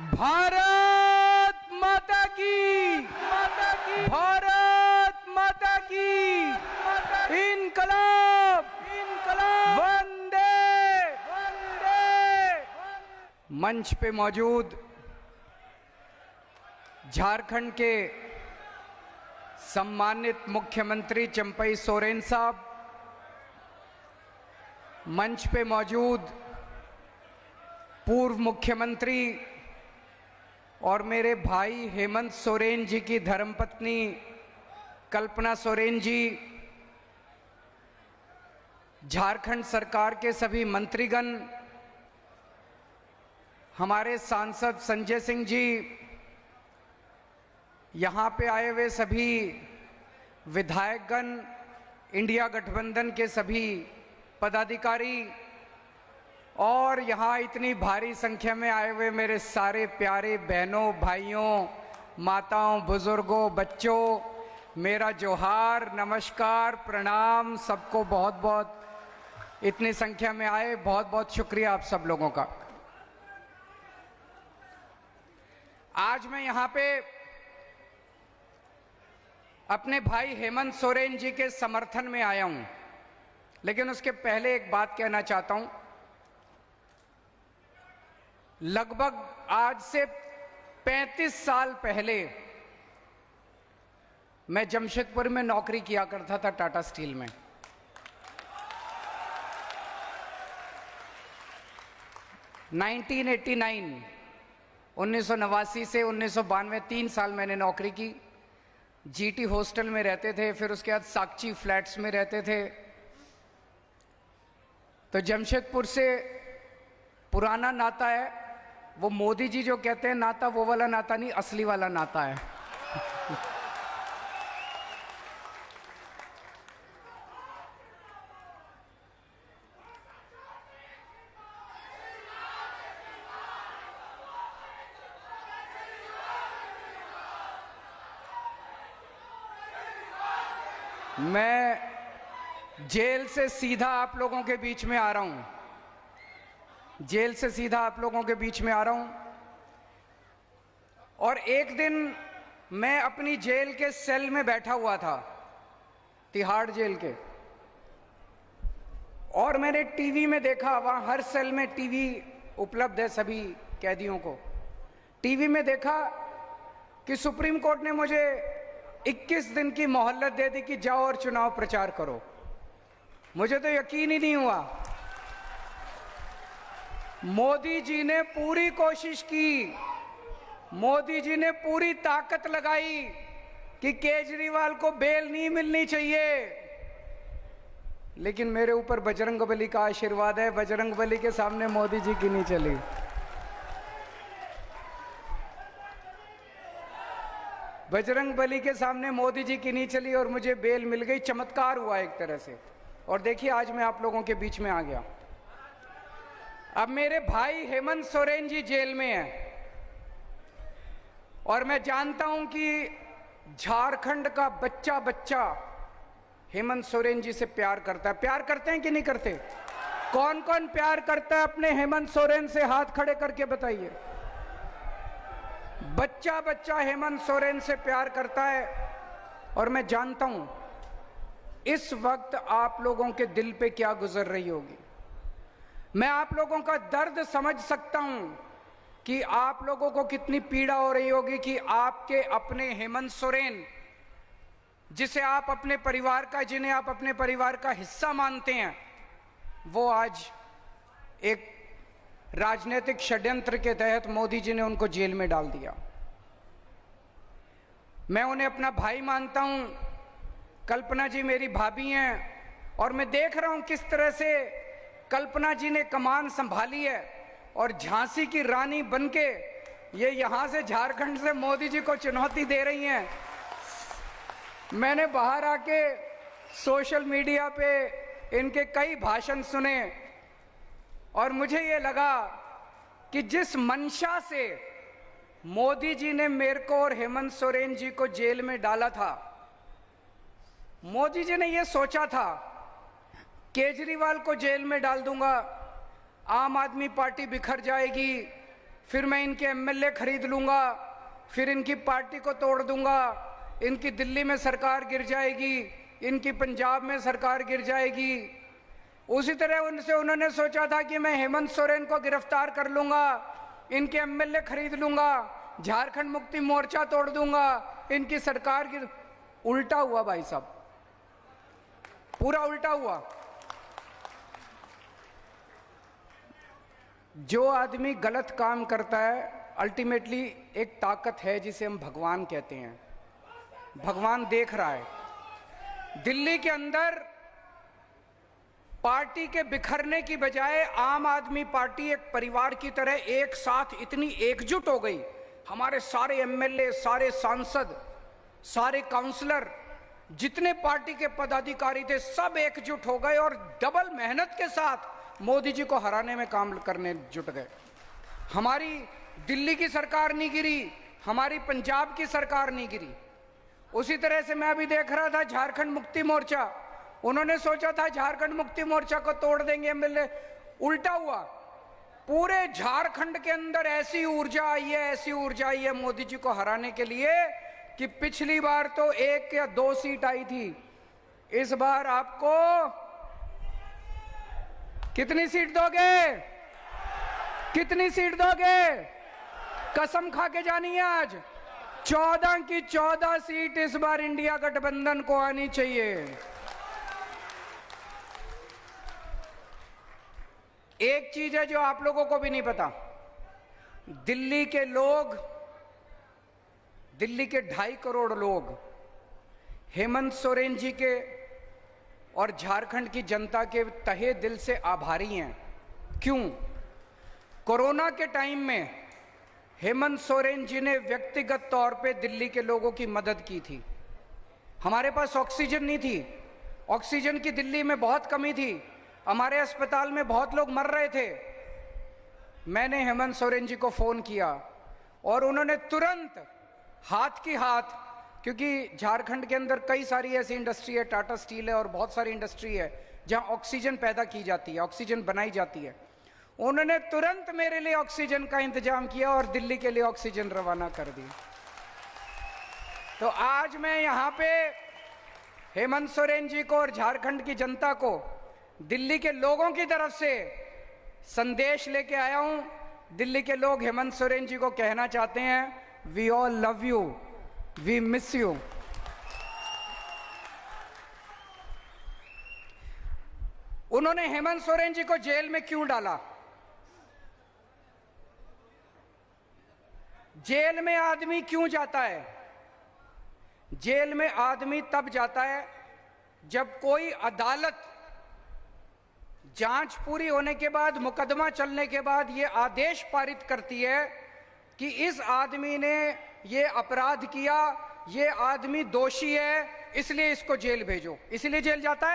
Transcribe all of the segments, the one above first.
भारत माता की, भारत माता की, इनकलाब, वंदे, मंच पे मौजूद झारखंड के सम्मानित मुख्यमंत्री चंपई सोरेन साहब, मंच पे मौजूद पूर्व मुख्यमंत्री और मेरे भाई हेमंत सोरेन जी की धर्मपत्नी कल्पना सोरेन जी, झारखंड सरकार के सभी मंत्रीगण, हमारे सांसद संजय सिंह जी, यहाँ पे आए हुए सभी विधायकगण, इंडिया गठबंधन के सभी पदाधिकारी और यहाँ इतनी भारी संख्या में आए हुए मेरे सारे प्यारे बहनों, भाइयों, माताओं, बुजुर्गों, बच्चों, मेरा जोहार, नमस्कार, प्रणाम, सबको बहुत बहुत इतनी संख्या में आए, बहुत बहुत शुक्रिया आप सब लोगों का। आज मैं यहाँ पे अपने भाई हेमंत सोरेन जी के समर्थन में आया हूँ, लेकिन उसके पहले एक बात कहना चाहता हूँ। लगभग आज से 35 साल पहले मैं जमशेदपुर में नौकरी किया करता था टाटा स्टील में। (1989) 1989 से 1992 3 साल मैंने नौकरी की। जीटी हॉस्टल में रहते थे, फिर उसके बाद साक्षी फ्लैट्स में रहते थे। तो जमशेदपुर से पुराना नाता है, वो मोदी जी जो कहते हैं नाता, वो वाला नाता नहीं, असली वाला नाता है। मैं जेल से सीधा आप लोगों के बीच में आ रहा हूं, जेल से सीधा आप लोगों के बीच में आ रहा हूं। और एक दिन मैं अपनी जेल के सेल में बैठा हुआ था, तिहाड़ जेल के, और मैंने टीवी में देखा, वहां हर सेल में टीवी उपलब्ध है सभी कैदियों को। टीवी में देखा कि सुप्रीम कोर्ट ने मुझे 21 दिन की मोहलत दे दी कि जाओ और चुनाव प्रचार करो। मुझे तो यकीन ही नहीं हुआ। मोदी जी ने पूरी कोशिश की, मोदी जी ने पूरी ताकत लगाई कि केजरीवाल को बेल नहीं मिलनी चाहिए, लेकिन मेरे ऊपर बजरंगबली का आशीर्वाद है। बजरंगबली के सामने मोदी जी की नहीं चली। बजरंगबली के सामने मोदी जी की नहीं चली और मुझे बेल मिल गई। चमत्कार हुआ एक तरह से। और देखिए आज मैं आप लोगों के बीच में आ गया। अब मेरे भाई हेमंत सोरेन जी जेल में हैं और मैं जानता हूं कि झारखंड का बच्चा बच्चा हेमंत सोरेन जी से प्यार करता है। प्यार करते हैं कि नहीं करते? कौन कौन प्यार करता है अपने हेमंत सोरेन से? हाथ खड़े करके बताइए। बच्चा बच्चा हेमंत सोरेन से प्यार करता है। और मैं जानता हूं इस वक्त आप लोगों के दिल पे क्या गुजर रही होगी। मैं आप लोगों का दर्द समझ सकता हूं कि आप लोगों को कितनी पीड़ा हो रही होगी कि आपके अपने हेमंत सोरेन, जिसे आप अपने परिवार का, जिन्हें आप अपने परिवार का हिस्सा मानते हैं, वो आज एक राजनीतिक षड्यंत्र के तहत मोदी जी ने उनको जेल में डाल दिया। मैं उन्हें अपना भाई मानता हूं। कल्पना जी मेरी भाभी हैं और मैं देख रहा हूं किस तरह से कल्पना जी ने कमान संभाली है और झांसी की रानी बनके ये यहां से झारखंड से मोदी जी को चुनौती दे रही हैं। मैंने बाहर आके सोशल मीडिया पे इनके कई भाषण सुने और मुझे ये लगा कि जिस मंशा से मोदी जी ने मेरे को और हेमंत सोरेन जी को जेल में डाला था, मोदी जी ने ये सोचा था केजरीवाल को जेल में डाल दूंगा, आम आदमी पार्टी बिखर जाएगी, फिर मैं इनके एमएलए खरीद लूंगा, फिर इनकी पार्टी को तोड़ दूंगा, इनकी दिल्ली में सरकार गिर जाएगी, इनकी पंजाब में सरकार गिर जाएगी। उसी तरह उनसे उन्होंने सोचा था कि मैं हेमंत सोरेन को गिरफ्तार कर लूंगा, इनके एमएलए खरीद लूंगा, झारखंड मुक्ति मोर्चा तोड़ दूंगा, इनकी सरकार की। उल्टा हुआ भाई साहब, पूरा उल्टा हुआ। जो आदमी गलत काम करता है, अल्टीमेटली एक ताकत है जिसे हम भगवान कहते हैं। भगवान देख रहा है। दिल्ली के अंदर पार्टी के बिखरने की बजाय आम आदमी पार्टी एक परिवार की तरह एक साथ इतनी एकजुट हो गई। हमारे सारे एमएलए, सारे सांसद, सारे काउंसलर, जितने पार्टी के पदाधिकारी थे, सब एकजुट हो गए और डबल मेहनत के साथ मोदी जी को हराने में काम करने जुट गए। हमारी दिल्ली की सरकार नहीं गिरी, हमारी पंजाब की सरकार नहीं गिरी। उसी तरह से मैं अभी देख रहा था झारखंड मुक्ति मोर्चा, उन्होंने सोचा था झारखंड मुक्ति मोर्चा को तोड़ देंगे एमएलए, उल्टा हुआ। पूरे झारखंड के अंदर ऐसी ऊर्जा आई है, ऐसी ऊर्जा आई है मोदी जी को हराने के लिए कि पिछली बार तो 1 या 2 सीट आई थी, इस बार आपको कितनी सीट दोगे? कितनी सीट दोगे? कसम खा के जानिए आज 14 की 14 सीट इस बार इंडिया गठबंधन को आनी चाहिए। एक चीज है जो आप लोगों को भी नहीं पता, दिल्ली के लोग, दिल्ली के 2.5 करोड़ लोग हेमंत सोरेन जी के और झारखंड की जनता के तहे दिल से आभारी हैं। क्यों? कोरोना के टाइम में हेमंत सोरेन जी ने व्यक्तिगत तौर पे दिल्ली के लोगों की मदद की थी। हमारे पास ऑक्सीजन नहीं थी, ऑक्सीजन की दिल्ली में बहुत कमी थी, हमारे अस्पताल में बहुत लोग मर रहे थे। मैंने हेमंत सोरेन जी को फोन किया और उन्होंने तुरंत हाथ की हाथ, क्योंकि झारखंड के अंदर कई सारी ऐसी इंडस्ट्री है, टाटा स्टील है और बहुत सारी इंडस्ट्री है जहां ऑक्सीजन पैदा की जाती है, ऑक्सीजन बनाई जाती है। उन्होंने तुरंत मेरे लिए ऑक्सीजन का इंतजाम किया और दिल्ली के लिए ऑक्सीजन रवाना कर दी। तो आज मैं यहां पे हेमंत सोरेन जी को और झारखंड की जनता को, दिल्ली के लोगों की तरफ से संदेश लेके आया हूं। दिल्ली के लोग हेमंत सोरेन जी को कहना चाहते हैं, we all love you, we miss you. उन्होंने हेमंत सोरेन जी को जेल में क्यों डाला? जेल में आदमी क्यों जाता है? जेल में आदमी तब जाता है जब कोई अदालत जांच पूरी होने के बाद, मुकदमा चलने के बाद ये आदेश पारित करती है कि इस आदमी ने ये अपराध किया, ये आदमी दोषी है, इसलिए इसको जेल भेजो। इसलिए जेल जाता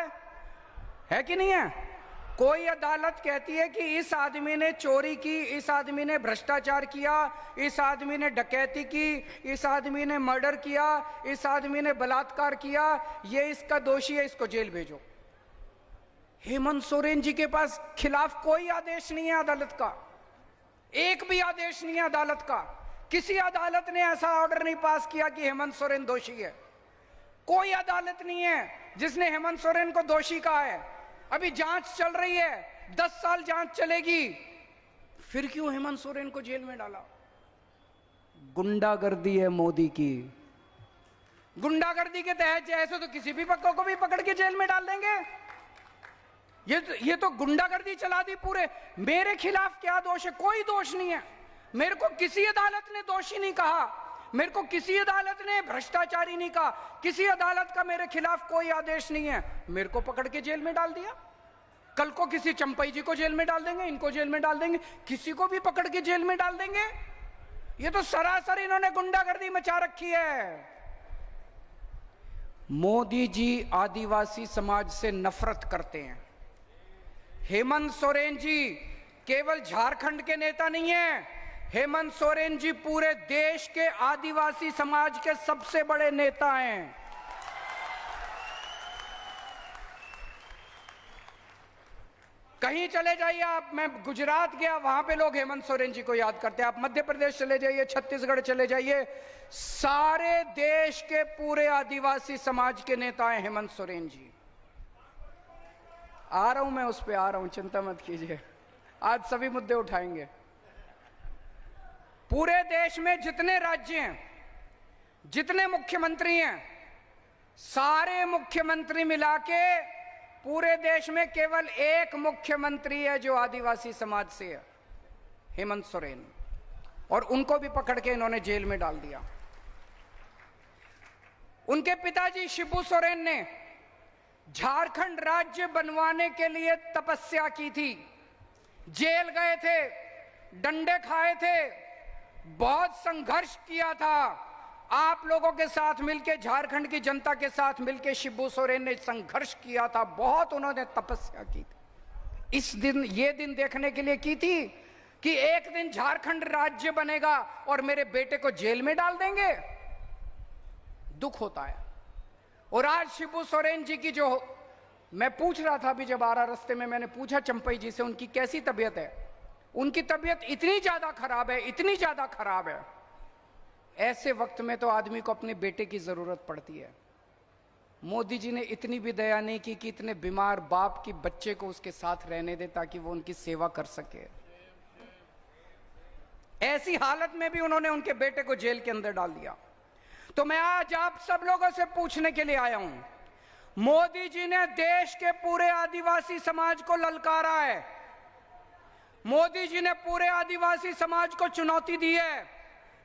है कि नहीं है? कोई अदालत कहती है कि इस आदमी ने चोरी की, इस आदमी ने भ्रष्टाचार किया, इस आदमी ने डकैती की, इस आदमी ने मर्डर किया, इस आदमी ने बलात्कार किया, ये इसका दोषी है, इसको जेल भेजो। हेमंत सोरेन जी के पास खिलाफ कोई आदेश नहीं है अदालत का, एक भी आदेश नहीं है अदालत का। किसी अदालत ने ऐसा ऑर्डर नहीं पास किया कि हेमंत सोरेन दोषी है। कोई अदालत नहीं है जिसने हेमंत सोरेन को दोषी कहा है। अभी जांच चल रही है, 10 साल जांच चलेगी, फिर क्यों हेमंत सोरेन को जेल में डाला? गुंडागर्दी है मोदी की। गुंडागर्दी के तहत ऐसे तो किसी भी पक्का को भी पकड़ के जेल में डाल देंगे। ये तो गुंडागर्दी चला दी पूरे। मेरे खिलाफ क्या दोष है? कोई दोष नहीं है। मेरे को किसी अदालत ने दोषी नहीं कहा, मेरे को किसी अदालत ने भ्रष्टाचारी नहीं कहा, किसी अदालत का मेरे खिलाफ कोई आदेश नहीं है, मेरे को पकड़ के जेल में डाल दिया। कल को किसी चंपई जी को जेल में डाल देंगे, इनको जेल में डाल देंगे, किसी को भी पकड़ के जेल में डाल देंगे। ये तो सरासर इन्होंने गुंडागर्दी मचा रखी है। मोदी जी आदिवासी समाज से नफरत करते हैं। हेमंत सोरेन जी केवल झारखंड के नेता नहीं है, हेमंत सोरेन जी पूरे देश के आदिवासी समाज के सबसे बड़े नेता हैं। कहीं चले जाइए आप, मैं गुजरात गया, वहां पे लोग हेमंत सोरेन जी को याद करते हैं। आप मध्य प्रदेश चले जाइए, छत्तीसगढ़ चले जाइए, सारे देश के पूरे आदिवासी समाज के नेता हैं हेमंत सोरेन जी। आ रहा हूं मैं, उस पे आ रहा हूं, चिंता मत कीजिए, आज सभी मुद्दे उठाएंगे। पूरे देश में जितने राज्य हैं, जितने मुख्यमंत्री हैं, सारे मुख्यमंत्री मिला के पूरे देश में केवल एक मुख्यमंत्री है जो आदिवासी समाज से है, हेमंत सोरेन, और उनको भी पकड़ के इन्होंने जेल में डाल दिया। उनके पिताजी शिबू सोरेन ने झारखंड राज्य बनवाने के लिए तपस्या की थी, जेल गए थे, डंडे खाए थे, बहुत संघर्ष किया था। आप लोगों के साथ मिलकर, झारखंड की जनता के साथ मिलकर शिबू सोरेन ने संघर्ष किया था, बहुत उन्होंने तपस्या की थी। इस दिन, ये दिन देखने के लिए की थी कि एक दिन झारखंड राज्य बनेगा और मेरे बेटे को जेल में डाल देंगे। दुख होता है। और आज शिबू सोरेन जी की, जो मैं पूछ रहा था अभी जब आ रहा रास्ते में, मैंने पूछा चंपई जी से उनकी कैसी तबीयत है। उनकी तबीयत इतनी ज्यादा खराब है, इतनी ज्यादा खराब है। ऐसे वक्त में तो आदमी को अपने बेटे की जरूरत पड़ती है। मोदी जी ने इतनी भी दया नहीं की कि इतने बीमार बाप की बच्चे को उसके साथ रहने दे ताकि वो उनकी सेवा कर सके। ऐसी हालत में भी उन्होंने उनके बेटे को जेल के अंदर डाल दिया। तो मैं आज आप सब लोगों से पूछने के लिए आया हूं, मोदी जी ने देश के पूरे आदिवासी समाज को ललकारा है, मोदी जी ने पूरे आदिवासी समाज को चुनौती दी है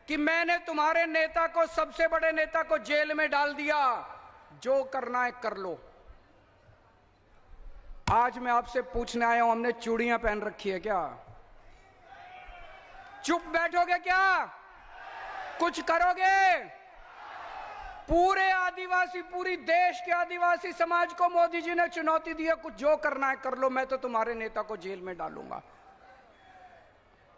कि मैंने तुम्हारे नेता को, सबसे बड़े नेता को जेल में डाल दिया, जो करना है कर लो। आज मैं आपसे पूछने आया हूं, हमने चूड़ियां पहन रखी है क्या? चुप बैठोगे क्या? कुछ करोगे? पूरे आदिवासी, पूरी देश के आदिवासी समाज को मोदी जी ने चुनौती दी है, कुछ जो करना है कर लो, मैं तो तुम्हारे नेता को जेल में डालूंगा।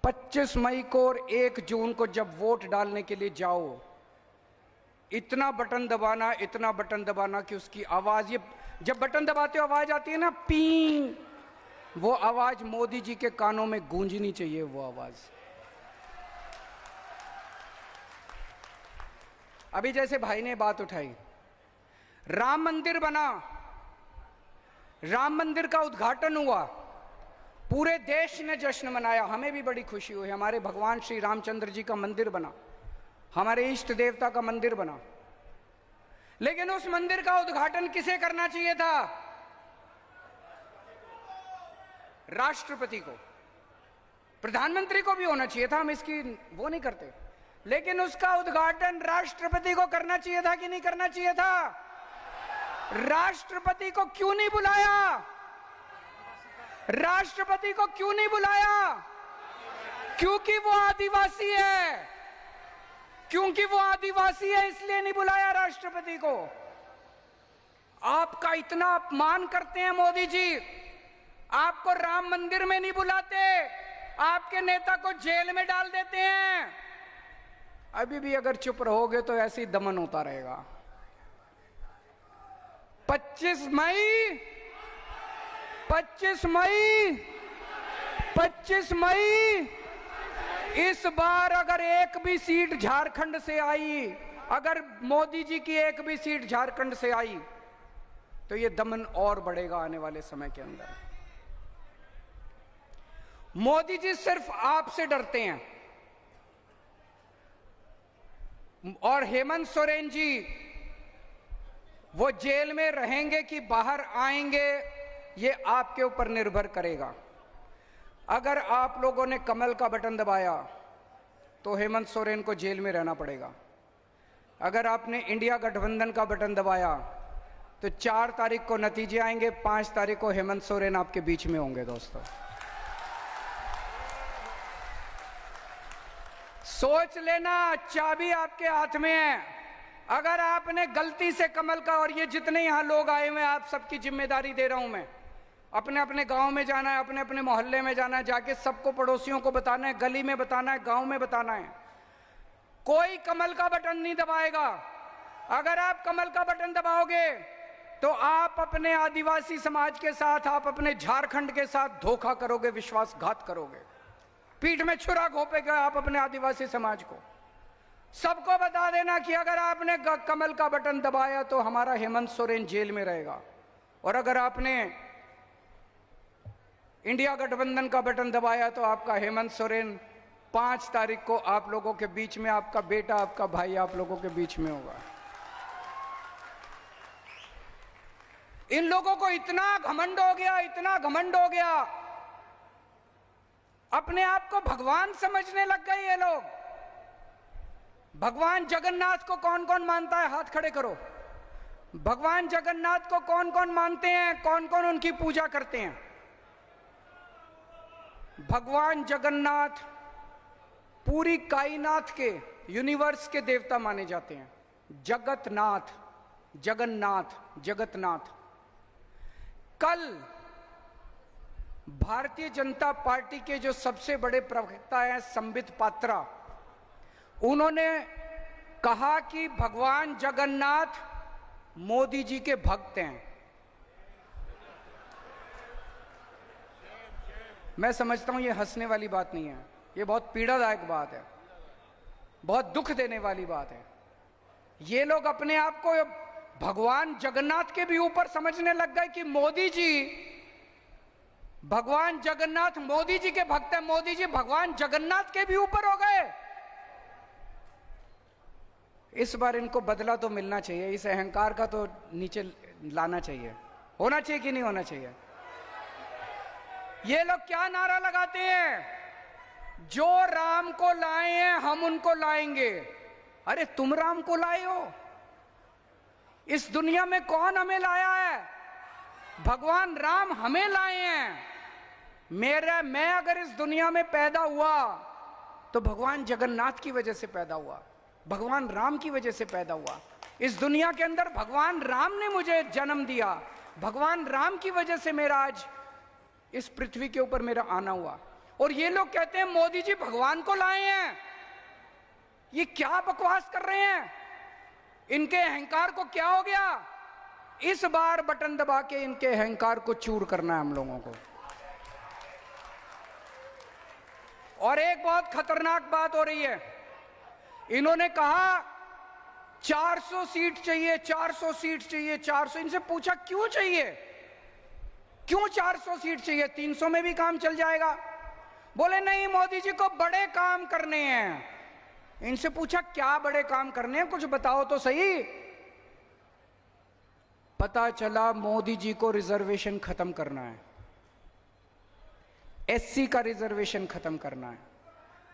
25 मई को और 1 जून को जब वोट डालने के लिए जाओ, इतना बटन दबाना, इतना बटन दबाना कि उसकी आवाज, ये जब बटन दबाते हो आवाज आती है ना, पी, वो आवाज मोदी जी के कानों में गूंजनी चाहिए। वो आवाज अभी जैसे भाई ने बात उठाई, राम मंदिर बना, राम मंदिर का उद्घाटन हुआ, पूरे देश ने जश्न मनाया, हमें भी बड़ी खुशी हुई। हमारे भगवान श्री रामचंद्र जी का मंदिर बना, हमारे इष्ट देवता का मंदिर बना। लेकिन उस मंदिर का उद्घाटन किसे करना चाहिए था? राष्ट्रपति को, प्रधानमंत्री को भी होना चाहिए था, हम इसकी वो नहीं करते। लेकिन उसका उद्घाटन राष्ट्रपति को करना चाहिए था कि नहीं करना चाहिए था? राष्ट्रपति को क्यों नहीं बुलाया? राष्ट्रपति को क्यों नहीं बुलाया? क्योंकि वो आदिवासी है, क्योंकि वो आदिवासी है, इसलिए नहीं बुलाया राष्ट्रपति को। आपका इतना अपमान करते हैं मोदी जी, आपको राम मंदिर में नहीं बुलाते, आपके नेता को जेल में डाल देते हैं। अभी भी अगर चुप रहोगे तो ऐसे ही दमन होता रहेगा। 25 मई 25 मई 25 मई इस बार अगर एक भी सीट झारखंड से आई, अगर मोदी जी की एक भी सीट झारखंड से आई, तो ये दमन और बढ़ेगा आने वाले समय के अंदर। मोदी जी सिर्फ आपसे डरते हैं, और हेमंत सोरेन जी वो जेल में रहेंगे कि बाहर आएंगे, ये आपके ऊपर निर्भर करेगा। अगर आप लोगों ने कमल का बटन दबाया तो हेमंत सोरेन को जेल में रहना पड़ेगा। अगर आपने इंडिया गठबंधन का बटन दबाया तो 4 तारीख को नतीजे आएंगे, 5 तारीख को हेमंत सोरेन आपके बीच में होंगे। दोस्तों, सोच लेना, चाबी आपके हाथ में है। अगर आपने गलती से कमल का, और ये जितने यहां लोग आए हुए हैं, आप सबकी जिम्मेदारी दे रहा हूं मैं, अपने अपने गांव में जाना है, अपने अपने मोहल्ले में जाना है, जाके सबको, पड़ोसियों को बताना है, गली में बताना है, गांव में बताना है। कोई कमल का बटन नहीं दबाएगा। अगर आप कमल का बटन दबाओगे तो आप अपने आदिवासी समाज के साथ, आप अपने झारखंड के साथ धोखा करोगे, विश्वासघात करोगे, पीठ में छुरा घोंपेगे आप अपने आदिवासी समाज को। सबको बता देना कि अगर आपने कमल का बटन दबाया तो हमारा हेमंत सोरेन जेल में रहेगा, और अगर आपने इंडिया गठबंधन का बटन दबाया तो आपका हेमंत सोरेन 5 तारीख को आप लोगों के बीच में, आपका बेटा, आपका भाई आप लोगों के बीच में होगा। इन लोगों को इतना घमंड हो गया, इतना घमंड हो गया, अपने आप को भगवान समझने लग गए ये लोग। भगवान जगन्नाथ को कौन कौन मानता है? हाथ खड़े करो। भगवान जगन्नाथ को कौन कौन मानते हैं? कौन कौन उनकी पूजा करते हैं? भगवान जगन्नाथ पूरी कायनात के, यूनिवर्स के देवता माने जाते हैं। जगतनाथ, जगन्नाथ, जगतनाथ। कल भारतीय जनता पार्टी के जो सबसे बड़े प्रवक्ता हैं संबित पात्रा, उन्होंने कहा कि भगवान जगन्नाथ मोदी जी के भक्त हैं। मैं समझता हूं ये हंसने वाली बात नहीं है, ये बहुत पीड़ादायक बात है, बहुत दुख देने वाली बात है। ये लोग अपने आप को भगवान जगन्नाथ के भी ऊपर समझने लग गए कि मोदी जी, भगवान जगन्नाथ मोदी जी के भक्त हैं, मोदी जी भगवान जगन्नाथ के भी ऊपर हो गए। इस बार इनको बदला तो मिलना चाहिए, इस अहंकार का तो नीचे लाना चाहिए। होना चाहिए कि नहीं होना चाहिए? ये लोग क्या नारा लगाते हैं? जो राम को लाए हैं हम उनको लाएंगे। अरे तुम राम को लाए हो? इस दुनिया में कौन हमें लाया है? भगवान राम हमें लाए हैं। मैं अगर इस दुनिया में पैदा हुआ तो भगवान जगन्नाथ की वजह से पैदा हुआ, भगवान राम की वजह से पैदा हुआ। इस दुनिया के अंदर भगवान राम ने मुझे जन्म दिया, भगवान राम की वजह से मेरा आज इस पृथ्वी के ऊपर मेरा आना हुआ। और ये लोग कहते हैं मोदी जी भगवान को लाए हैं। ये क्या बकवास कर रहे हैं? इनके अहंकार को क्या हो गया? इस बार बटन दबा के इनके अहंकार को चूर करना है हम लोगों को। और एक बहुत खतरनाक बात हो रही है, इन्होंने कहा 400 सीट चाहिए, 400 सीट चाहिए, 400। इनसे पूछा क्यों चाहिए, क्यों 400 सीट चाहिए? 300 में भी काम चल जाएगा। बोले नहीं, मोदी जी को बड़े काम करने हैं। इनसे पूछा क्या बड़े काम करने हैं, कुछ बताओ तो सही। पता चला मोदी जी को रिजर्वेशन खत्म करना है, एससी का रिजर्वेशन खत्म करना है,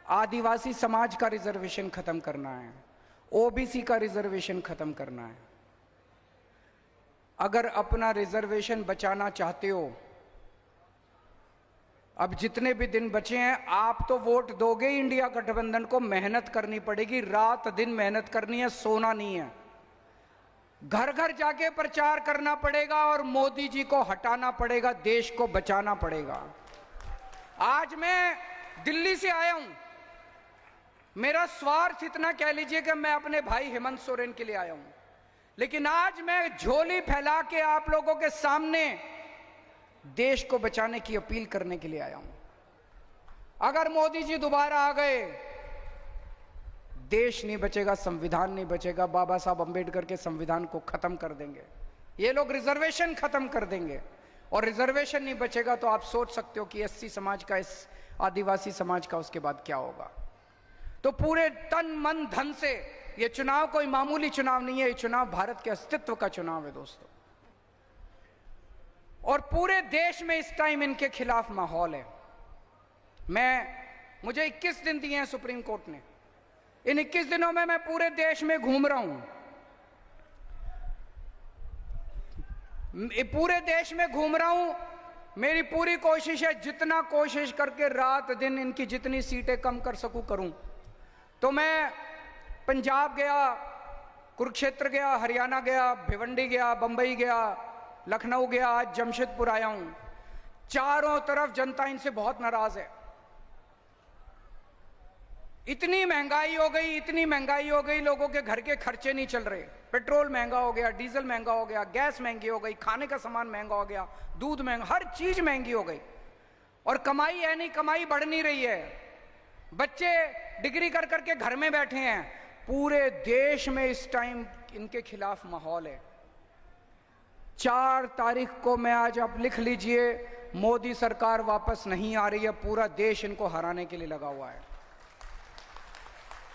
आदिवासी समाज का रिजर्वेशन खत्म करना है, ओबीसी का रिजर्वेशन खत्म करना है। अगर अपना रिजर्वेशन बचाना चाहते हो, अब जितने भी दिन बचे हैं आप तो वोट दोगे इंडिया गठबंधन को। मेहनत करनी पड़ेगी, रात दिन मेहनत करनी है, सोना नहीं है। घर घर जाके प्रचार करना पड़ेगा और मोदी जी को हटाना पड़ेगा, देश को बचाना पड़ेगा। आज मैं दिल्ली से आया हूं, मेरा स्वार्थ इतना कह लीजिए कि मैं अपने भाई हेमंत सोरेन के लिए आया हूं, लेकिन आज मैं झोली फैला के आप लोगों के सामने देश को बचाने की अपील करने के लिए आया हूं। अगर मोदी जी दोबारा आ गए, देश नहीं बचेगा, संविधान नहीं बचेगा। बाबा साहब अंबेडकर के संविधान को खत्म कर देंगे ये लोग, रिजर्वेशन खत्म कर देंगे। और रिजर्वेशन नहीं बचेगा तो आप सोच सकते हो कि एससी समाज का, इस आदिवासी समाज का उसके बाद क्या होगा। तो पूरे तन मन धन से, ये चुनाव कोई मामूली चुनाव नहीं है, ये चुनाव भारत के अस्तित्व का चुनाव है दोस्तों। और पूरे देश में इस टाइम इनके खिलाफ माहौल है। मुझे 21 दिन दिए हैं सुप्रीम कोर्ट ने। इन 21 दिनों में मैं पूरे देश में घूम रहा हूं, पूरे देश में घूम रहा हूं। मेरी पूरी कोशिश है, जितना कोशिश करके रात दिन इनकी जितनी सीटें कम कर सकूं करूं। तो मैं पंजाब गया, कुरुक्षेत्र गया, हरियाणा गया, भिवंडी गया, बंबई गया, लखनऊ गया, आज जमशेदपुर आया हूं। चारों तरफ जनता इनसे बहुत नाराज है। इतनी महंगाई हो गई, इतनी महंगाई हो गई, लोगों के घर के खर्चे नहीं चल रहे। पेट्रोल महंगा हो गया, डीजल महंगा हो गया, गैस महंगी हो गई, खाने का सामान महंगा हो गया, दूध महंगा, हर चीज महंगी हो गई। और कमाई है नहीं, कमाई बढ़ नहीं रही है। बच्चे डिग्री कर करके घर में बैठे हैं। पूरे देश में इस टाइम इनके खिलाफ माहौल है। 4 तारीख को मैं आज आप लिख लीजिए, मोदी सरकार वापस नहीं आ रही है। पूरा देश इनको हराने के लिए लगा हुआ है।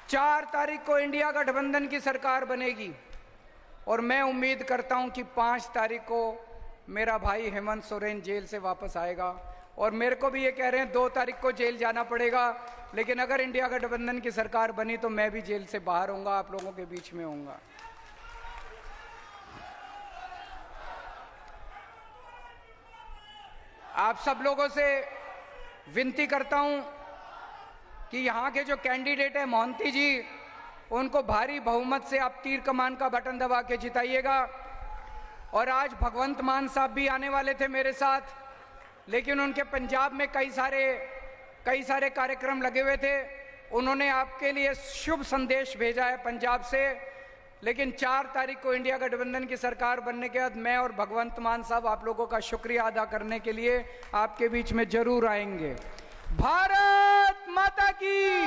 4 तारीख को इंडिया गठबंधन की सरकार बनेगी और मैं उम्मीद करता हूं कि 5 तारीख को मेरा भाई हेमंत सोरेन जेल से वापस आएगा। और मेरे को भी ये कह रहे हैं 2 तारीख को जेल जाना पड़ेगा, लेकिन अगर इंडिया गठबंधन की सरकार बनी तो मैं भी जेल से बाहर होऊंगा, आप लोगों के बीच में होऊंगा। आप सब लोगों से विनती करता हूं कि यहां के जो कैंडिडेट है मोहंती जी, उनको भारी बहुमत से आप तीर कमान का बटन दबा के जिताइएगा। और आज भगवंत मान साहब भी आने वाले थे मेरे साथ, लेकिन उनके पंजाब में कई सारे कार्यक्रम लगे हुए थे। उन्होंने आपके लिए शुभ संदेश भेजा है पंजाब से। लेकिन 4 तारीख को इंडिया गठबंधन की सरकार बनने के बाद मैं और भगवंत मान साहब आप लोगों का शुक्रिया अदा करने के लिए आपके बीच में जरूर आएंगे। भारत माता की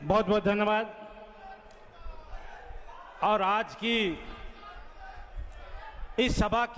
बहुत बहुत धन्यवाद। और आज की इस सभा की